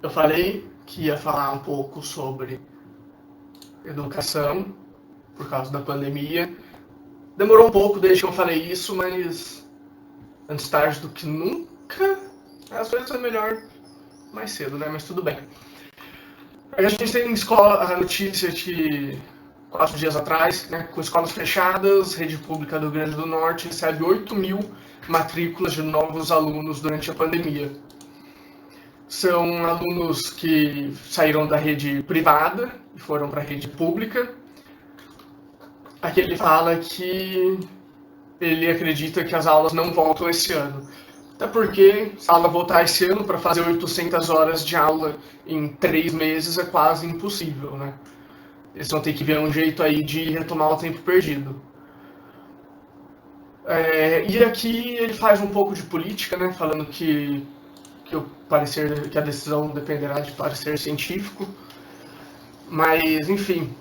Eu falei que ia falar um pouco sobre educação por causa da pandemia. Demorou um pouco desde que eu falei isso, mas antes tarde do que nunca. Às vezes é melhor mais cedo, né? Mas tudo bem. A gente tem a notícia de 4 dias atrás, né, com escolas fechadas, rede pública do Rio Grande do Norte recebe 8.000 matrículas de novos alunos durante a pandemia. São alunos que saíram da rede privada e foram para a rede pública. Aqui ele fala que ele acredita que as aulas não voltam esse ano. Até porque, se a aula voltar esse ano para fazer 800 horas de aula em 3 meses é quase impossível, né? Eles vão ter que ver um jeito aí de retomar o tempo perdido. E aqui ele faz um pouco de política, né? Falando que a decisão dependerá de parecer científico. Mas, enfim.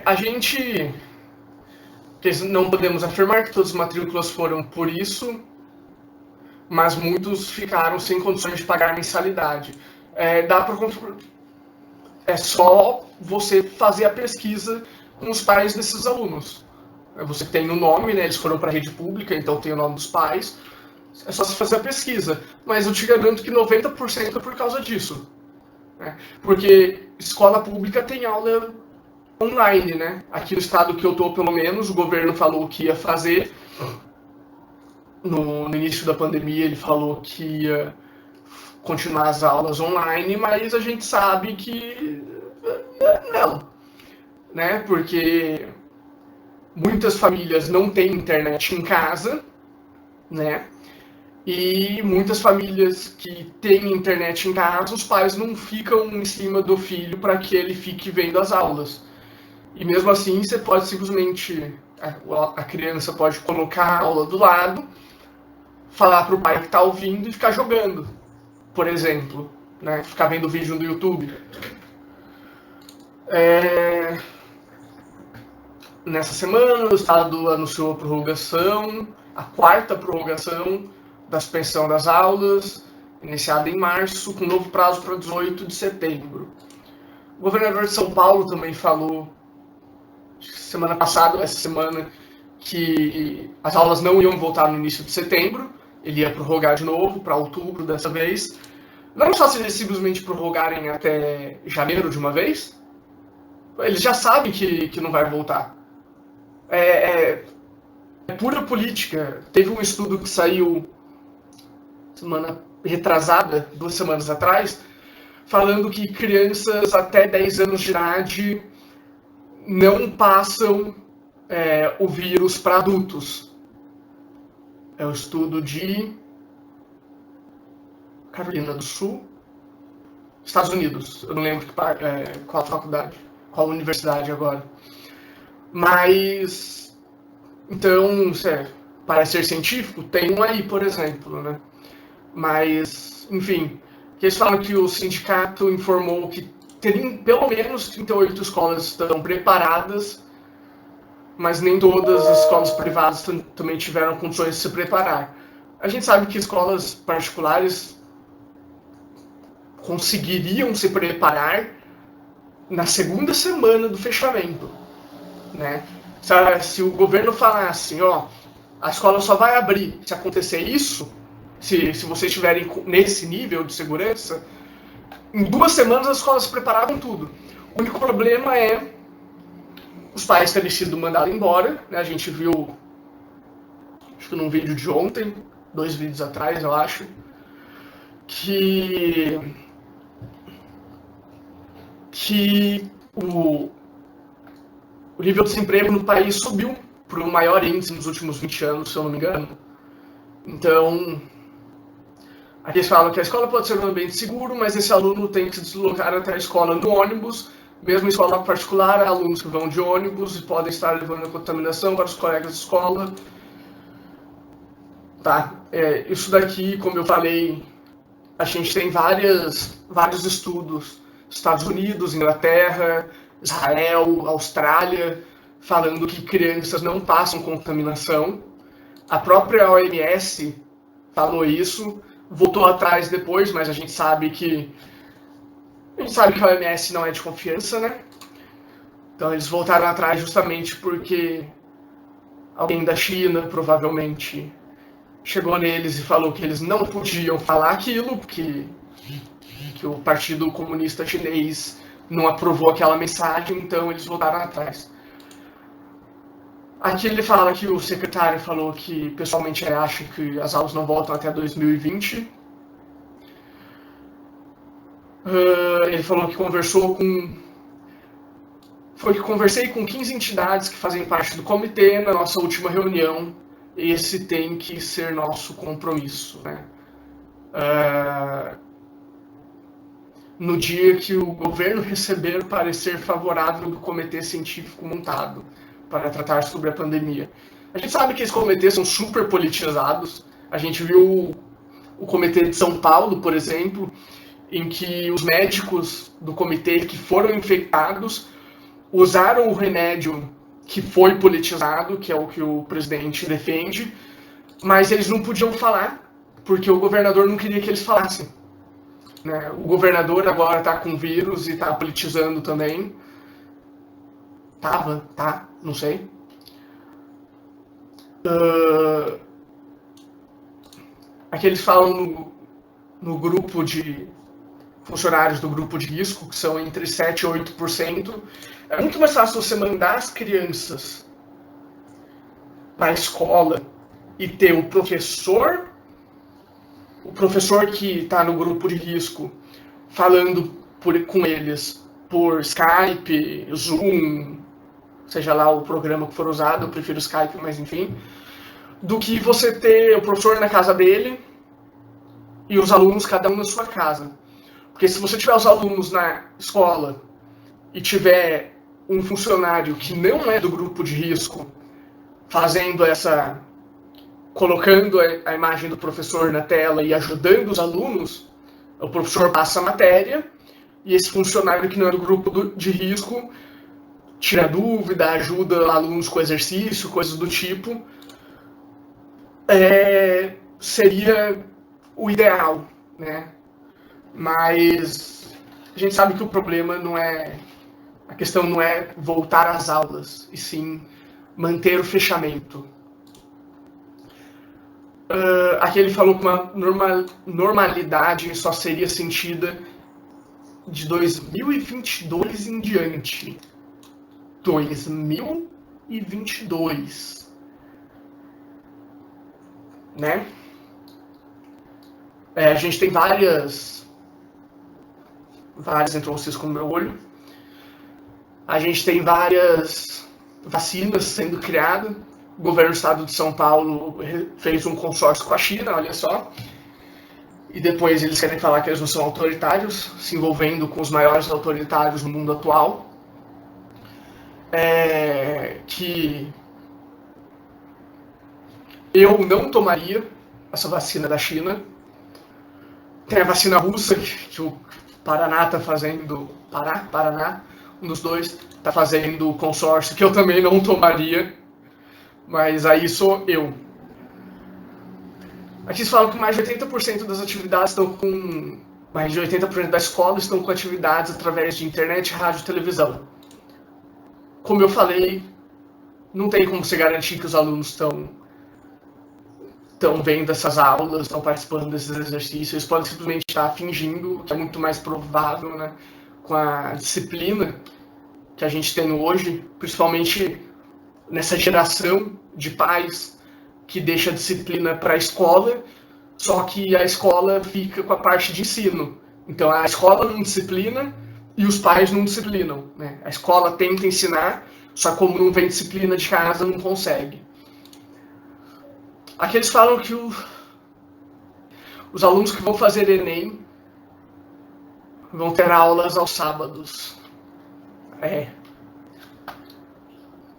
A gente não podemos afirmar que todas as matrículas foram por isso, mas muitos ficaram sem condições de pagar mensalidade. Dá para É só você fazer a pesquisa com os pais desses alunos. Você tem o nome, né? Eles foram para a rede pública, então tem o nome dos pais. É só você fazer a pesquisa. Mas eu te garanto que 90% é por causa disso. Né? Porque escola pública tem aula online, né? Aqui no estado que eu tô, pelo menos, o governo falou que ia fazer. No início da pandemia, ele falou que ia continuar as aulas online, mas a gente sabe que não, né? Porque muitas famílias não têm internet em casa, né? E muitas famílias que têm internet em casa, os pais não ficam em cima do filho para que ele fique vendo as aulas. E mesmo assim, você pode simplesmente, a criança pode colocar a aula do lado, falar para o pai que está ouvindo e ficar jogando, por exemplo, né? Ficar vendo vídeo no YouTube. Nessa semana, o Estado anunciou a prorrogação, a quarta prorrogação da suspensão das aulas, iniciada em março, com novo prazo para 18 de setembro. O governador de São Paulo também falou, semana passada, essa semana, que as aulas não iam voltar no início de setembro, ele ia prorrogar de novo para outubro dessa vez. Não só se eles simplesmente prorrogarem até janeiro de uma vez, eles já sabem que não vai voltar. É pura política. Teve um estudo que saiu semana retrasada, 2 semanas atrás, falando que crianças até 10 anos de idade não passam o vírus para adultos. É o estudo de Carolina do Sul, Estados Unidos. Eu não lembro qual faculdade, qual universidade agora. Mas, então, parece ser científico, tem um aí, por exemplo, né? Mas, enfim, eles falam que o sindicato informou que pelo menos 38 escolas estão preparadas, mas nem todas as escolas privadas também tiveram condições de se preparar. A gente sabe que escolas particulares conseguiriam se preparar na segunda semana do fechamento, né? Se o governo falasse, a escola só vai abrir se acontecer isso, se vocês estiverem nesse nível de segurança, em 2 semanas as escolas preparavam tudo. O único problema é os pais terem sido mandados embora, né? A gente viu, acho que num vídeo de ontem, 2 vídeos atrás, eu acho, que o nível de desemprego no país subiu para o maior índice nos últimos 20 anos, se eu não me engano. Então, aqui eles falam que a escola pode ser um ambiente seguro, mas esse aluno tem que se deslocar até a escola no ônibus. Mesmo em escola particular, há alunos que vão de ônibus e podem estar levando a contaminação para os colegas de escola. Tá, isso daqui, como eu falei, a gente tem vários estudos, Estados Unidos, Inglaterra, Israel, Austrália, falando que crianças não passam contaminação. A própria OMS falou isso. voltou atrás depois, mas a gente sabe que a OMS não é de confiança, né? Então eles voltaram atrás justamente porque alguém da China, provavelmente, chegou neles e falou que eles não podiam falar aquilo, porque que o Partido Comunista Chinês não aprovou aquela mensagem, então eles voltaram atrás. Aqui ele fala que o secretário falou que pessoalmente ele acha que as aulas não voltam até 2020. Ele falou que conversei com 15 entidades que fazem parte do comitê na nossa última reunião. Esse tem que ser nosso compromisso, né? No dia que o governo receber parecer favorável do comitê científico montado para tratar sobre a pandemia. A gente sabe que esses comitês são super politizados. A gente viu o comitê de São Paulo, por exemplo, em que os médicos do comitê que foram infectados usaram o remédio que foi politizado, que é o que o presidente defende, mas eles não podiam falar, porque o governador não queria que eles falassem. Né? O governador agora está com vírus e está politizando também. Não sei. Aqui eles falam no grupo de funcionários do grupo de risco, que são entre 7% e 8%. É muito mais fácil você mandar as crianças para a escola e ter o professor que está no grupo de risco falando com eles por Skype, Zoom, seja lá o programa que for usado, eu prefiro Skype, mas enfim, do que você ter o professor na casa dele e os alunos cada um na sua casa. Porque se você tiver os alunos na escola e tiver um funcionário que não é do grupo de risco colocando a imagem do professor na tela e ajudando os alunos, o professor passa a matéria e esse funcionário que não é do grupo de risco tira dúvida, ajuda alunos com exercício, coisas do tipo. Seria o ideal, né? Mas a gente sabe que o problema a questão não é voltar às aulas, e sim manter o fechamento. Aqui ele falou que uma normalidade só seria sentida de 2022 em diante. 2022. Né? A gente tem várias entrou vocês com o meu olho. A gente tem várias vacinas sendo criadas. O governo do estado de São Paulo fez um consórcio com a China, olha só. E depois eles querem falar que eles não são autoritários, se envolvendo com os maiores autoritários no mundo atual. Que eu não tomaria essa vacina da China. Tem a vacina russa, que o Paraná está fazendo. Paraná, um dos dois, está fazendo consórcio, que eu também não tomaria. Mas aí sou eu. Aqui eles falam que mais de 80% das atividades estão com. Mais de 80% da escola estão com atividades através de internet, rádio e televisão. Como eu falei, não tem como você garantir que os alunos estão vendo essas aulas, estão participando desses exercícios. Eles podem simplesmente estar fingindo, que é muito mais provável, né? Com a disciplina que a gente tem hoje, principalmente nessa geração de pais que deixa a disciplina para a escola, só que a escola fica com a parte de ensino. Então a escola não disciplina e os pais não disciplinam, né? A escola tenta ensinar, só como não vem disciplina de casa, não consegue. Aqui eles falam que os alunos que vão fazer Enem vão ter aulas aos sábados.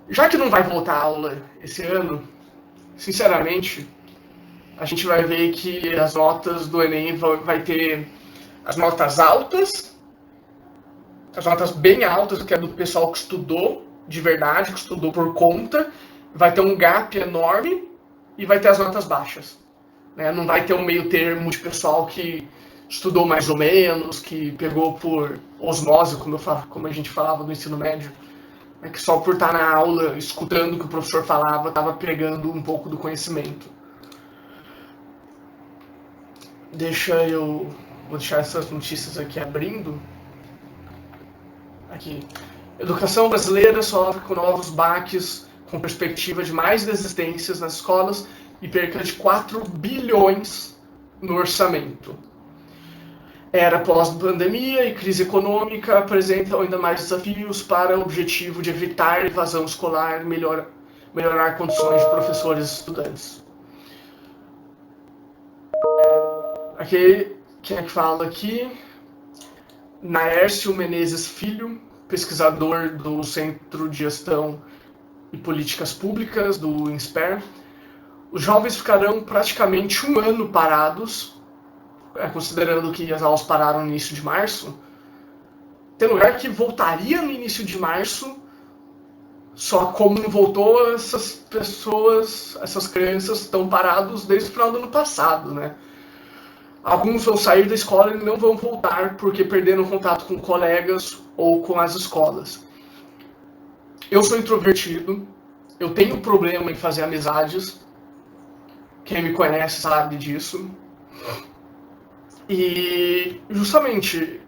Já que não vai voltar a aula esse ano, sinceramente, a gente vai ver que as notas do Enem vai ter as notas altas, as notas bem altas, que é do pessoal que estudou de verdade, que estudou por conta, vai ter um gap enorme e vai ter as notas baixas. né? Não vai ter um meio termo de pessoal que estudou mais ou menos, que pegou por osmose, como a gente falava no ensino médio, né? Que só por estar na aula, escutando o que o professor falava, estava pegando um pouco do conhecimento. Vou deixar essas notícias aqui abrindo. Aqui. Educação brasileira sofre com novos baques, com perspectiva de mais desistências nas escolas e perca de 4 bilhões no orçamento. Era pós-pandemia e crise econômica apresentam ainda mais desafios para o objetivo de evitar evasão escolar e melhorar condições de professores e estudantes. Aqui, quem é que fala aqui? Naércio Menezes Filho, pesquisador do Centro de Gestão e Políticas Públicas, do INSPER. Os jovens ficarão praticamente um ano parados, considerando que as aulas pararam no início de março. Tem lugar que voltaria no início de março, só como não voltou, essas crianças estão parados desde o final do ano passado, né? Alguns vão sair da escola e não vão voltar porque perderam contato com colegas ou com as escolas. Eu sou introvertido, eu tenho problema em fazer amizades. Quem me conhece sabe disso. E justamente,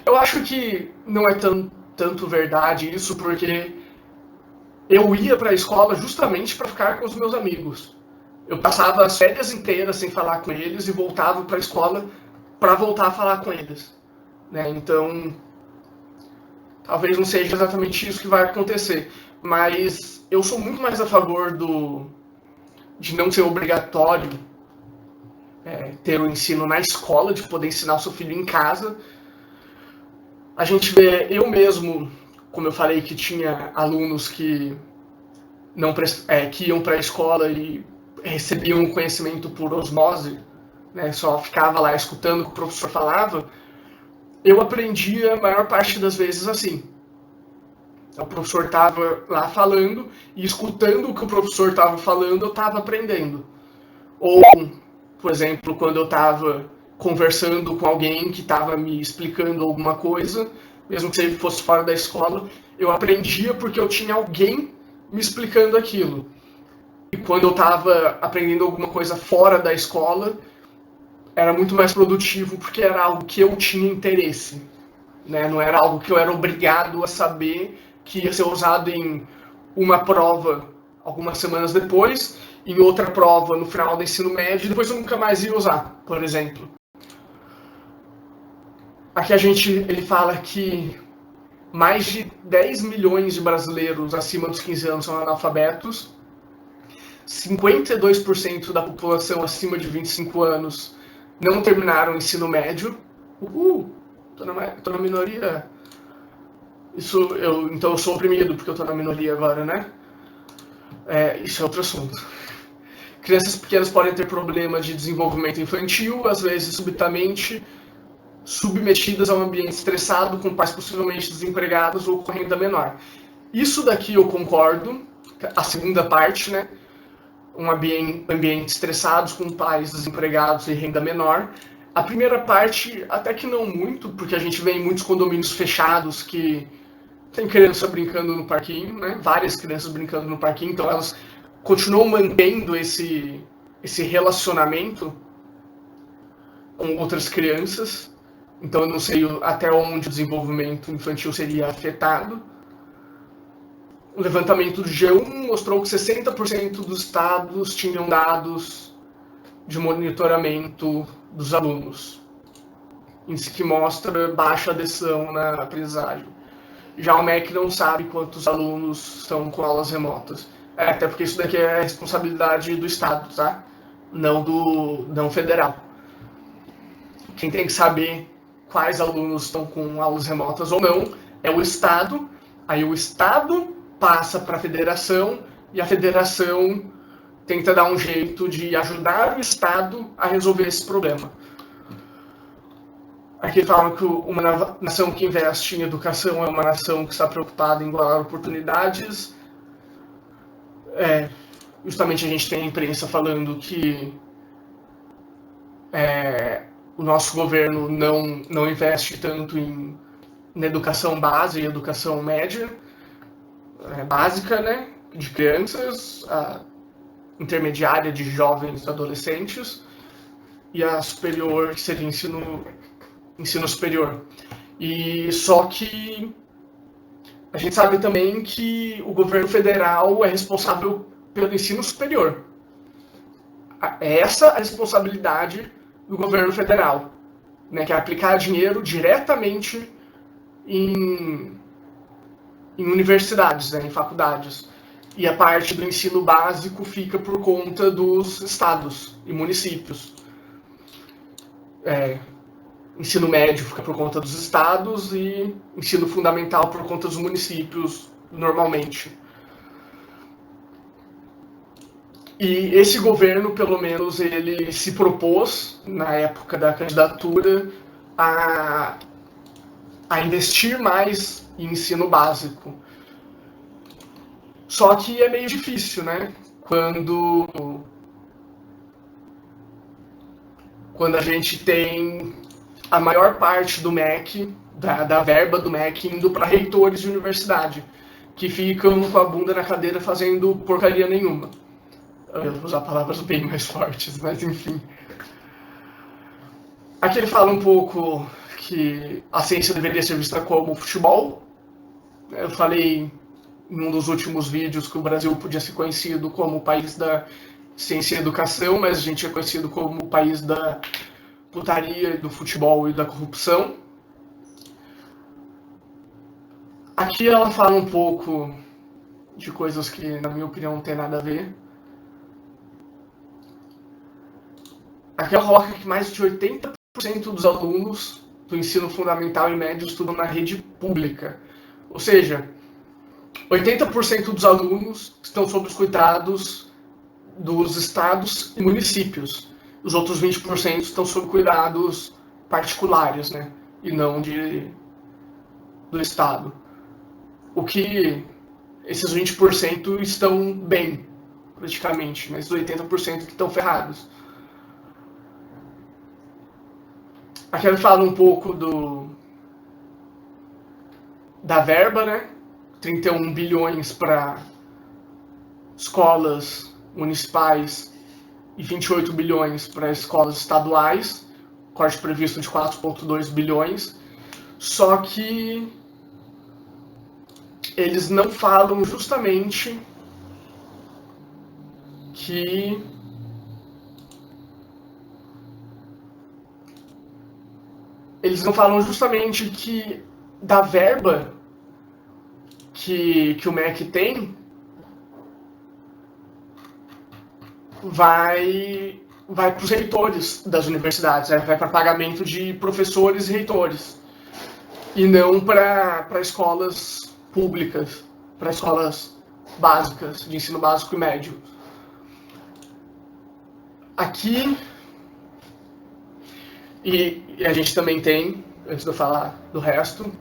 eu acho que não é tanto verdade isso, porque eu ia para a escola justamente para ficar com os meus amigos. Eu passava as férias inteiras sem falar com eles e voltava para a escola para voltar a falar com eles, né? Então, talvez não seja exatamente isso que vai acontecer, mas eu sou muito mais a favor de não ser obrigatório ter o ensino na escola, de poder ensinar o seu filho em casa. A gente vê, eu mesmo, como eu falei, que tinha alunos que iam para a escola e recebiam conhecimento por osmose, né, só ficava lá escutando o que o professor falava. Eu aprendia a maior parte das vezes assim. O professor estava lá falando e escutando o que o professor estava falando, eu estava aprendendo. Ou, por exemplo, quando eu estava conversando com alguém que estava me explicando alguma coisa, mesmo que ele fosse fora da escola, eu aprendia porque eu tinha alguém me explicando aquilo. E quando eu estava aprendendo alguma coisa fora da escola, era muito mais produtivo porque era algo que eu tinha interesse, né? Não era algo que eu era obrigado a saber, que ia ser usado em uma prova algumas semanas depois, em outra prova no final do ensino médio, e depois eu nunca mais ia usar, por exemplo. Aqui ele fala que mais de 10 milhões de brasileiros acima dos 15 anos são analfabetos, 52% da população acima de 25 anos não terminaram o ensino médio. Tô na minoria. Então eu sou oprimido porque eu tô na minoria agora, né? Isso é outro assunto. Crianças pequenas podem ter problema de desenvolvimento infantil, às vezes subitamente submetidas a um ambiente estressado, com pais possivelmente desempregados ou com renda menor. Isso daqui eu concordo, a segunda parte, né? Um ambiente estressados, com pais desempregados e renda menor. A primeira parte, até que não muito, porque a gente vê em muitos condomínios fechados que tem criança brincando no parquinho, né? Várias crianças brincando no parquinho, então elas continuam mantendo esse relacionamento com outras crianças. Então eu não sei até onde o desenvolvimento infantil seria afetado. O levantamento do G1 mostrou que 60% dos estados tinham dados de monitoramento dos alunos, isso que mostra baixa adesão na aprendizagem. Já o MEC não sabe quantos alunos estão com aulas remotas. Até porque isso daqui é responsabilidade do Estado, tá? Não federal. Quem tem que saber quais alunos estão com aulas remotas ou não é o Estado. Aí o Estado passa para a federação e a federação tenta dar um jeito de ajudar o Estado a resolver esse problema. Aqui falam que uma nação que investe em educação é uma nação que está preocupada em igualar oportunidades. justamente a gente tem a imprensa falando que o nosso governo não investe tanto na educação base e educação média, básica, né, de crianças, a intermediária de jovens e adolescentes, e a superior, que seria ensino superior. E só que a gente sabe também que o governo federal é responsável pelo ensino superior. É essa a responsabilidade do governo federal, né, que é aplicar dinheiro diretamente em universidades, né, em faculdades. E a parte do ensino básico fica por conta dos estados e municípios. Ensino médio fica por conta dos estados e ensino fundamental por conta dos municípios, normalmente. E esse governo, pelo menos, ele se propôs, na época da candidatura, a investir mais em ensino básico. Só que é meio difícil, né? Quando a gente tem a maior parte do MEC, da verba do MEC, indo para reitores de universidade, que ficam com a bunda na cadeira fazendo porcaria nenhuma. Eu vou usar palavras bem mais fortes, mas enfim. Aqui ele fala um pouco que a ciência deveria ser vista como futebol. Eu falei em um dos últimos vídeos que o Brasil podia ser conhecido como o país da ciência e educação, mas a gente é conhecido como o país da putaria, do futebol e da corrupção. Aqui ela fala um pouco de coisas que, na minha opinião, não tem nada a ver. Aqui ela coloca que mais de 80% dos alunos do ensino fundamental e médio estudam na rede pública. Ou seja, 80% dos alunos estão sob os cuidados dos estados e municípios. Os outros 20% estão sob cuidados particulares, né? E não do estado. O que esses 20% estão bem, praticamente, mas os 80% que estão ferrados. Aqui ele fala um pouco da verba, né? 31 bilhões para escolas municipais e 28 bilhões para escolas estaduais, corte previsto de 4,2 bilhões. Só que eles não falam justamente que da verba que o MEC tem vai para os reitores das universidades, né? Vai para pagamento de professores e reitores, e não para escolas públicas, para escolas básicas, de ensino básico e médio. Aqui, e a gente também tem, antes de eu falar do resto,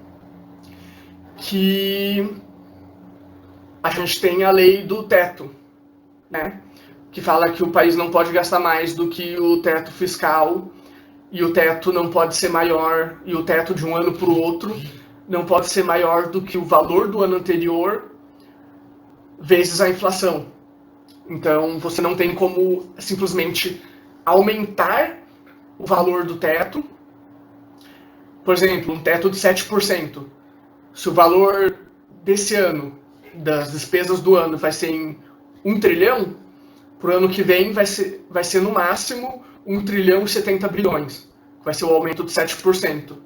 que a gente tem a lei do teto, né? Que fala que o país não pode gastar mais do que o teto fiscal, e o teto não pode ser maior, e o teto de um ano para o outro não pode ser maior do que o valor do ano anterior vezes a inflação. Então, você não tem como simplesmente aumentar o valor do teto. Por exemplo, um teto de 7%. Se o valor desse ano, das despesas do ano, vai ser em 1 trilhão, para o ano que vem vai ser no máximo 1 trilhão e 70 bilhões. Vai ser o aumento de 7%.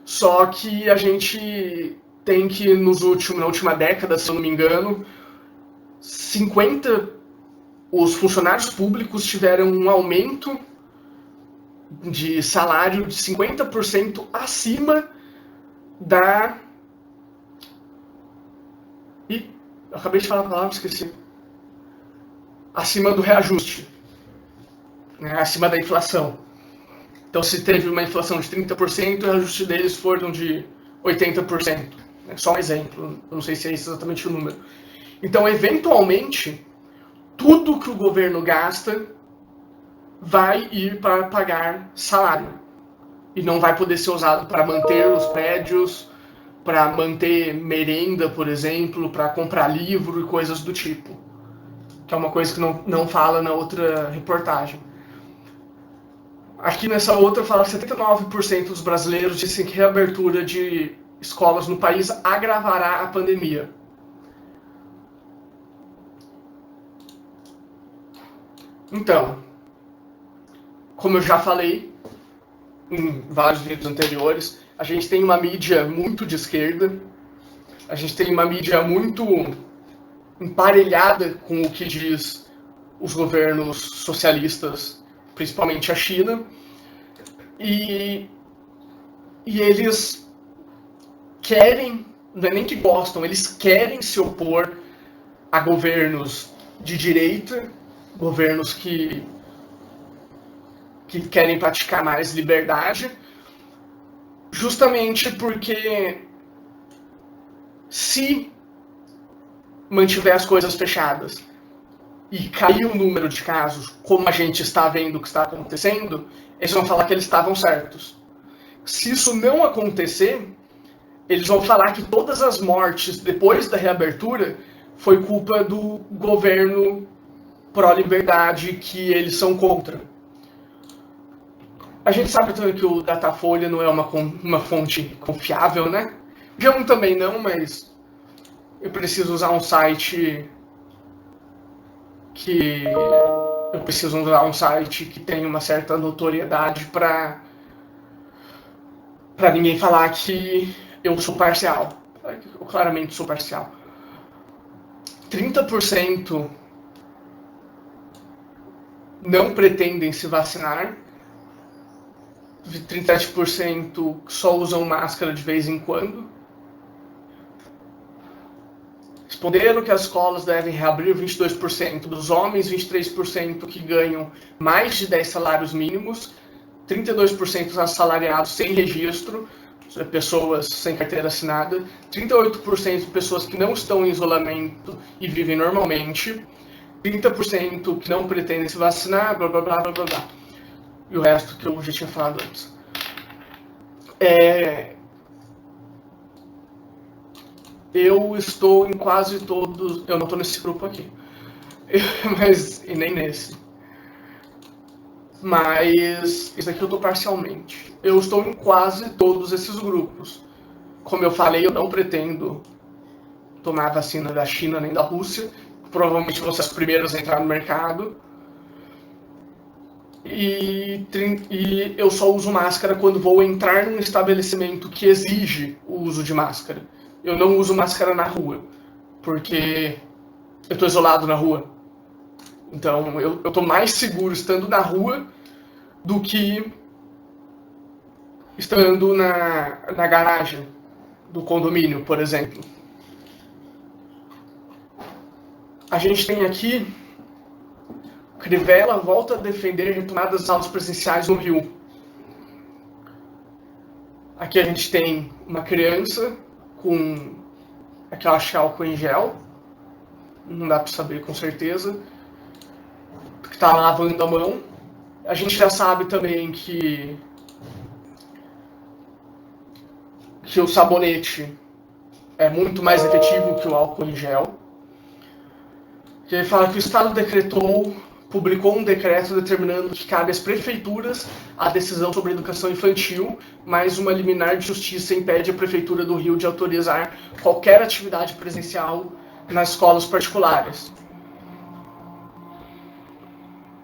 Só que a gente tem que, na última década, se eu não me engano, os funcionários públicos tiveram um aumento de salário de 50% acima da... Ih, eu acabei de falar a palavra, esqueci. Acima do reajuste, né? Acima da inflação. Então, se teve uma inflação de 30%, o reajuste deles foram de 80%. É só um exemplo, eu não sei se é exatamente o número. Então, eventualmente, tudo que o governo gasta vai ir para pagar salário. E não vai poder ser usado para manter os prédios, para manter merenda, por exemplo, para comprar livro e coisas do tipo. Que é uma coisa que não fala na outra reportagem. Aqui nessa outra fala que 79% dos brasileiros dizem que a reabertura de escolas no país agravará a pandemia. Então, como eu já falei em vários vídeos anteriores, a gente tem uma mídia muito de esquerda, a gente tem uma mídia muito emparelhada com o que diz os governos socialistas, principalmente a China, e eles querem, não é nem que gostam, eles querem se opor a governos de direita, governos que querem praticar mais liberdade, justamente porque se mantiver as coisas fechadas e cair o número de casos, como a gente está vendo que está acontecendo, eles vão falar que eles estavam certos. Se isso não acontecer, eles vão falar que todas as mortes depois da reabertura foi culpa do governo pró-liberdade que eles são contra. A gente sabe também que o Datafolha não é uma fonte confiável, né? G1 também não, mas eu preciso usar um site que tem uma certa notoriedade para ninguém falar que eu sou parcial. Eu claramente sou parcial. 30% não pretendem se vacinar. 37% só usam máscara de vez em quando. Responderam que as escolas devem reabrir 22% dos homens, 23% que ganham mais de 10 salários mínimos, 32% assalariados sem registro, pessoas sem carteira assinada, 38% de pessoas que não estão em isolamento e vivem normalmente, 30% que não pretendem se vacinar, blá blá blá blá blá. E o resto que eu já tinha falado antes. Eu estou em quase todos. Eu não estou nesse grupo aqui. E nem nesse. Mas isso aqui eu estou parcialmente. Eu estou em quase todos esses grupos. Como eu falei, eu não pretendo tomar a vacina da China nem da Rússia. Provavelmente vão ser as primeiras a entrar no mercado. E eu só uso máscara quando vou entrar num estabelecimento que exige o uso de máscara. Eu não uso máscara na rua, porque eu estou isolado na rua. Então eu estou mais seguro estando na rua do que estando na garagem do condomínio, por exemplo. A gente tem aqui Crivella volta a defender retomada das aulas presenciais no Rio. Aqui a gente tem uma criança com aquela álcool em gel, não dá para saber com certeza, que está lavando a mão. A gente já sabe também que o sabonete é muito mais efetivo que o álcool em gel. Ele fala que o Estado publicou um decreto determinando que cabe às prefeituras a decisão sobre a educação infantil, mas uma liminar de justiça impede a Prefeitura do Rio de autorizar qualquer atividade presencial nas escolas particulares.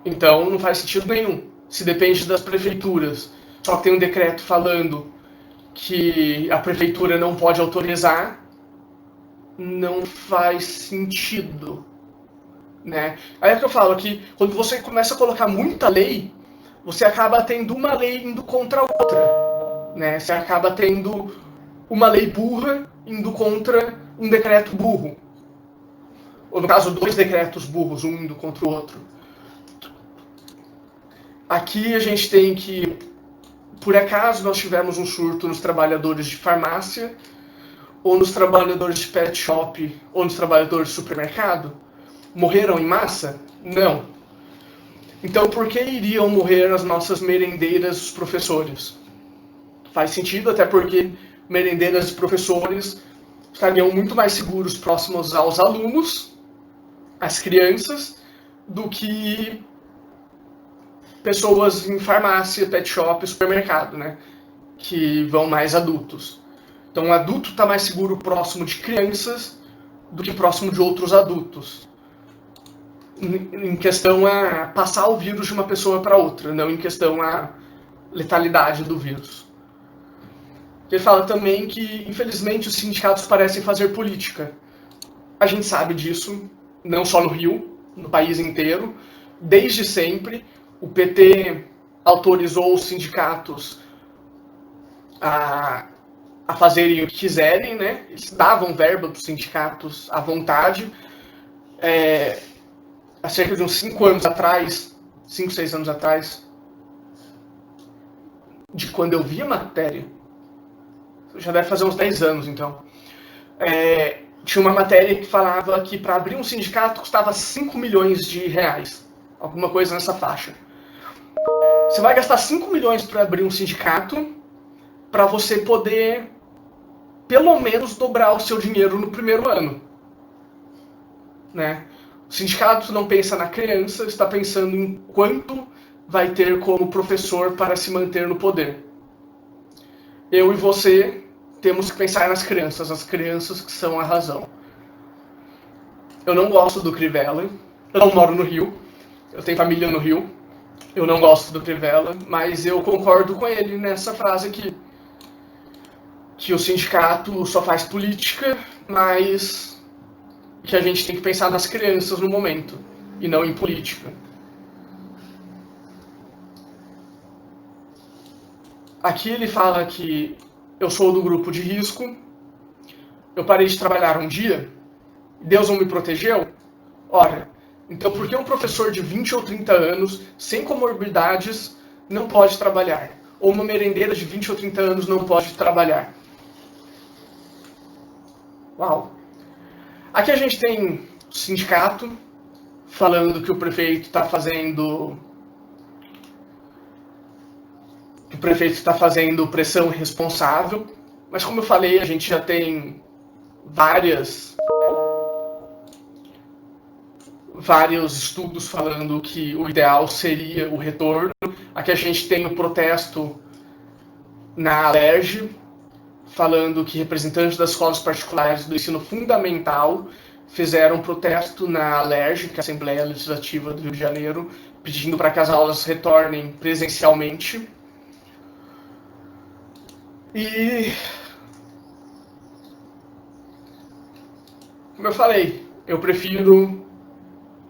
Então não faz sentido nenhum. Se depende das prefeituras, só que tem um decreto falando que a prefeitura não pode autorizar, não faz sentido. Né? Aí é que eu falo que quando você começa a colocar muita lei, você acaba tendo uma lei indo contra a outra. Né? Você acaba tendo uma lei burra indo contra um decreto burro. Ou no caso, dois decretos burros, um indo contra o outro. Aqui a gente tem que, por acaso, nós tivemos um surto nos trabalhadores de farmácia, ou nos trabalhadores de pet shop, ou nos trabalhadores de supermercado. Morreram em massa? Não. Então, por que iriam morrer as nossas merendeiras, os professores? Faz sentido, até porque merendeiras e professores estariam muito mais seguros próximos aos alunos, às crianças, do que pessoas em farmácia, pet shop, supermercado, né? Que vão mais adultos. Então, o adulto está mais seguro próximo de crianças do que próximo de outros adultos. Em questão a passar o vírus de uma pessoa para outra, não em questão a letalidade do vírus. Ele fala também que, infelizmente, os sindicatos parecem fazer política. A gente sabe disso, não só no Rio, no país inteiro. Desde sempre, o PT autorizou os sindicatos a fazerem o que quiserem, né? Eles davam verba para os sindicatos à vontade. Há cerca de uns 5 anos atrás, 5, 6 anos atrás, de quando eu vi a matéria, já deve fazer uns 10 anos, então, tinha uma matéria que falava que para abrir um sindicato custava 5 milhões de reais, alguma coisa nessa faixa. Você vai gastar 5 milhões para abrir um sindicato para você poder, pelo menos, dobrar o seu dinheiro no primeiro ano, né? O sindicato não pensa na criança, está pensando em quanto vai ter como professor para se manter no poder. Eu e você temos que pensar nas crianças, as crianças que são a razão. Eu não gosto do Crivella, eu não moro no Rio, eu tenho família no Rio, eu não gosto do Crivella, mas eu concordo com ele nessa frase aqui. Que o sindicato só faz política, mas que a gente tem que pensar nas crianças no momento, e não em política. Aqui ele fala que eu sou do grupo de risco, eu parei de trabalhar um dia, Deus não me protegeu? Ora, então por que um professor de 20 ou 30 anos, sem comorbidades, não pode trabalhar? Ou uma merendeira de 20 ou 30 anos não pode trabalhar? Uau! Aqui a gente tem o sindicato falando que o prefeito está fazendo pressão irresponsável, mas como eu falei, a gente já tem vários estudos falando que o ideal seria o retorno. Aqui a gente tem o protesto na Alerj, falando que representantes das escolas particulares do ensino fundamental fizeram um protesto na Alerj, que é a Assembleia Legislativa do Rio de Janeiro, pedindo para que as aulas retornem presencialmente. E, como eu falei, eu prefiro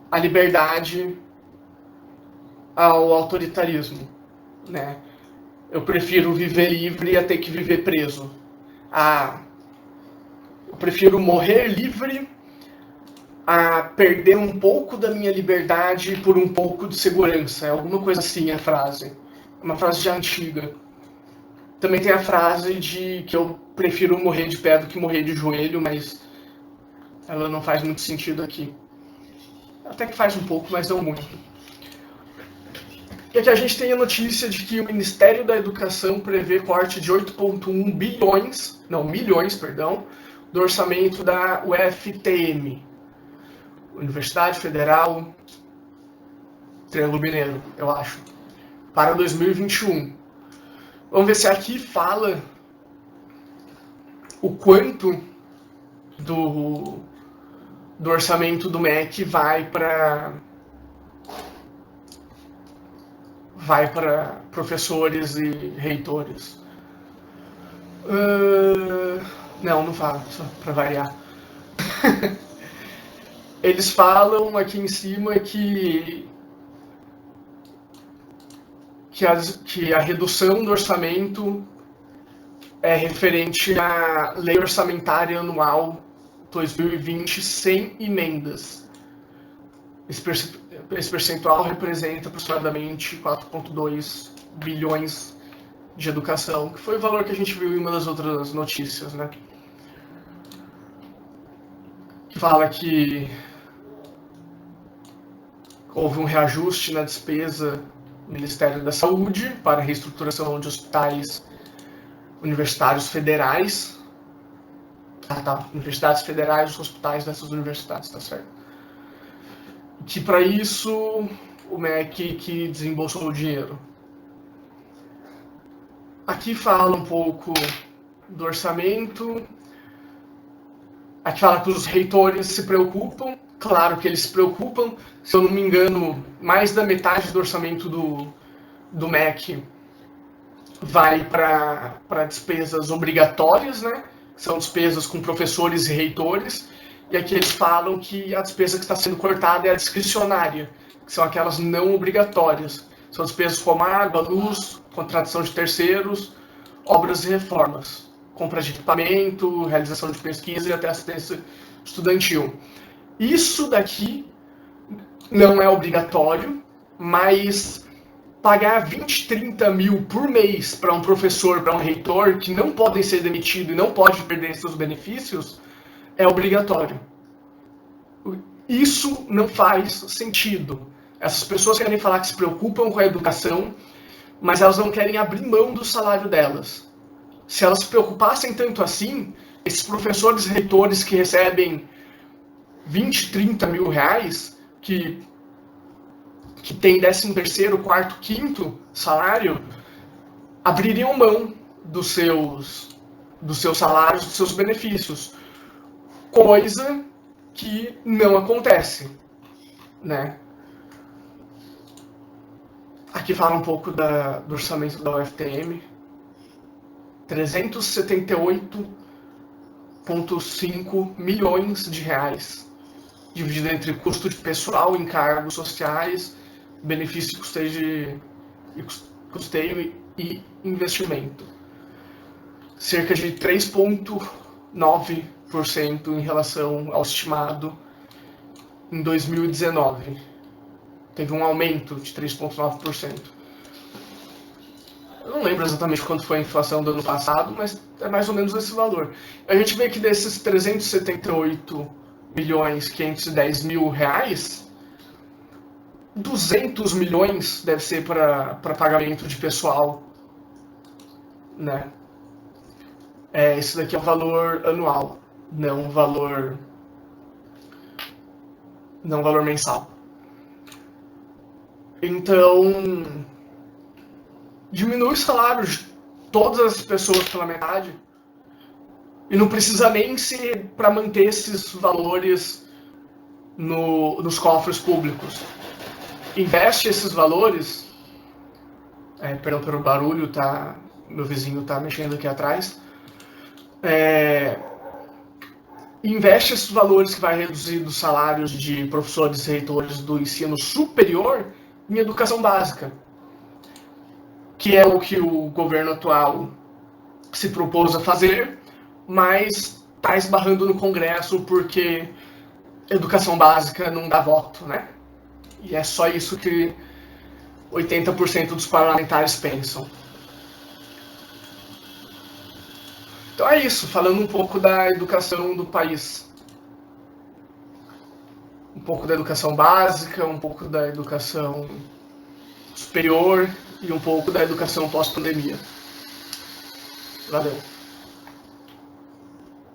a liberdade ao autoritarismo, né? Eu prefiro viver livre a ter que viver preso. Eu prefiro morrer livre a perder um pouco da minha liberdade por um pouco de segurança. É alguma coisa assim a frase. Uma frase já antiga. Também tem a frase de que eu prefiro morrer de pé do que morrer de joelho, mas ela não faz muito sentido aqui. Até que faz um pouco, mas não muito. E aqui a gente tem a notícia de que o Ministério da Educação prevê corte de 8,1 milhões, do orçamento da UFTM, Universidade Federal Triângulo Mineiro, eu acho, para 2021. Vamos ver se aqui fala o quanto do orçamento do MEC vai para professores e reitores. Não fala, só para variar. Eles falam aqui em cima que a redução do orçamento é referente à Lei Orçamentária Anual 2020 sem emendas. Esse percentual representa aproximadamente 4,2 bilhões de educação, que foi o valor que a gente viu em uma das outras notícias, né? Que fala que houve um reajuste na despesa do Ministério da Saúde para a reestruturação de hospitais universitários federais. Universidades federais, os hospitais dessas universidades, tá certo? Que para isso o MEC que desembolsou o dinheiro. Aqui fala um pouco do orçamento. Aqui fala que os reitores se preocupam. Claro que eles se preocupam. Se eu não me engano, mais da metade do orçamento do MEC vai para despesas obrigatórias, né? São despesas com professores e reitores. E aqui eles falam que a despesa que está sendo cortada é a discricionária, que são aquelas não obrigatórias. São despesas como água, luz, contratação de terceiros, obras e reformas, compra de equipamento, realização de pesquisa e até assistência estudantil. Isso daqui não é obrigatório, mas pagar 20, 30 mil por mês para um professor, para um reitor, que não podem ser demitidos e não pode perder seus benefícios, é obrigatório. Isso não faz sentido. Essas pessoas querem falar que se preocupam com a educação, mas elas não querem abrir mão do salário delas. Se elas se preocupassem tanto assim, esses professores e reitores que recebem 20, 30 mil reais, que tem 13º, 4º, 5º salário, abririam mão dos seus salários, dos seus benefícios. Coisa que não acontece, né? Aqui fala um pouco do orçamento da UFTM. 378,5 milhões de reais, dividido entre custo de pessoal, encargos sociais, benefício custeio e investimento. Cerca de 3,9% em relação ao estimado em 2019. Teve um aumento de 3,9%. Eu não lembro exatamente quanto foi a inflação do ano passado, mas é mais ou menos esse valor. A gente vê que desses 378 milhões 510 mil reais, 200 milhões deve ser para pagamento de pessoal, né? Esse daqui é o valor anual, não o valor mensal. Então, diminui os salários de todas as pessoas pela metade. E não precisa nem ser para manter esses valores nos cofres públicos. Investe esses valores. Perdão pelo barulho, tá? Meu vizinho tá mexendo aqui atrás. Investe esses valores que vai reduzir dos salários de professores e reitores do ensino superior em educação básica, que é o que o governo atual se propôs a fazer, mas está esbarrando no Congresso porque educação básica não dá voto, né? E é só isso que 80% dos parlamentares pensam. Então é isso, falando um pouco da educação do país. Um pouco da educação básica, um pouco da educação superior e um pouco da educação pós-pandemia. Valeu.